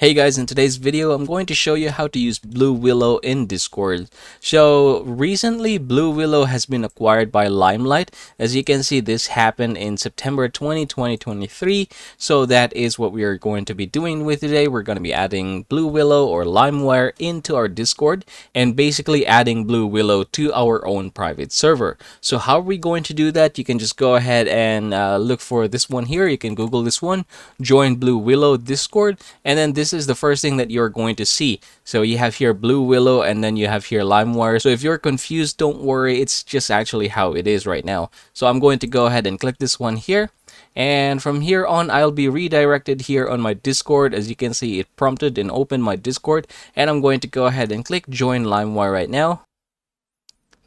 Hey guys, in today's video, I'm going to show you how to use Blue Willow in Discord. So recently, Blue Willow has been acquired by Limelight. As you can see, this happened in September 2023. So that is what we are going to be doing with today. We're going to be adding Blue Willow or LimeWire into our Discord and basically adding Blue Willow to our own private server. So how are we going to do that? You can just go ahead and look for this one here. You can Google this one, join Blue Willow Discord, and then this is the first thing that you're going to see. So you have here Blue Willow and then you have here LimeWire. So if you're confused, don't worry, it's just actually how it is right now. So I'm going to go ahead and click this one here. And from here on, I'll be redirected here on my Discord. As you can see, it prompted and opened my Discord. And I'm going to go ahead and click join LimeWire right now.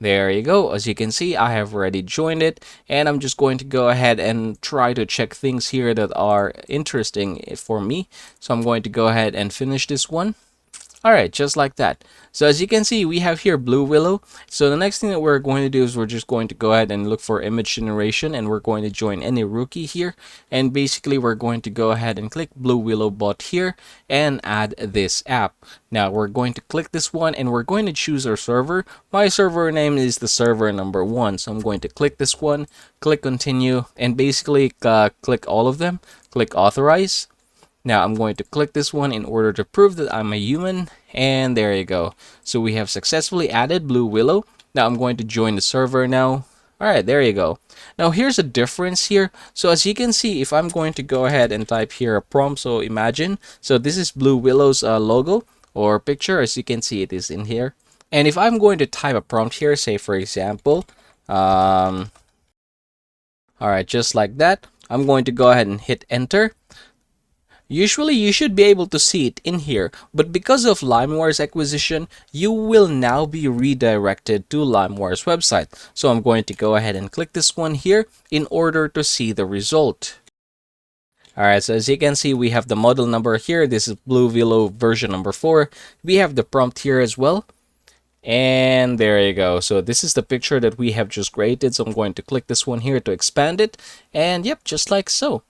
There you go. As you can see, I have already joined it, and I'm just going to go ahead and try to check things here that are interesting for me. So I'm going to go ahead and finish this one. Alright, just like that. So as you can see, we have here Blue Willow. So the next thing that we're going to do is we're just going to go ahead and look for image generation, and we're going to join any rookie here. And basically, we're going to go ahead and click Blue Willow bot here and add this app. Now, we're going to click this one and we're going to choose our server. My server name is the server number 1. So I'm going to click this one, click continue, and basically click all of them, click authorize. Now I'm going to click this one in order to prove that I'm a human, and there you go. So we have successfully added Blue Willow. Now I'm going to join the server now. Alright, there you go. Now here's a difference here. So as you can see, if I'm going to go ahead and type here a prompt, so imagine, so this is Blue Willow's logo or picture. As you can see, it is in here. And if I'm going to type a prompt here, say for example, alright, just like that, I'm going to go ahead and hit enter. Usually you should be able to see it in here, but because of LimeWire's acquisition, you will now be redirected to LimeWire's website. So I'm going to go ahead and click this one here in order to see the result. Alright, so as you can see, we have the model number here. This is Blue Willow version number 4. We have the prompt here as well. And there you go. So this is the picture that we have just created. So I'm going to click this one here to expand it. And yep, just like so.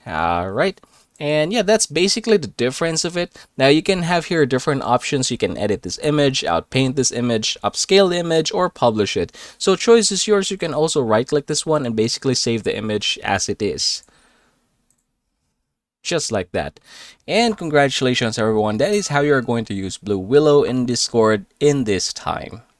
Alright. And yeah, that's basically the difference of it. Now you can have here different options. You can edit this image, outpaint this image, upscale the image, or publish it. So choice is yours. You can also right click this one and basically save the image as it is. Just like that. And congratulations everyone. That is how you're going to use Blue Willow in Discord in this time.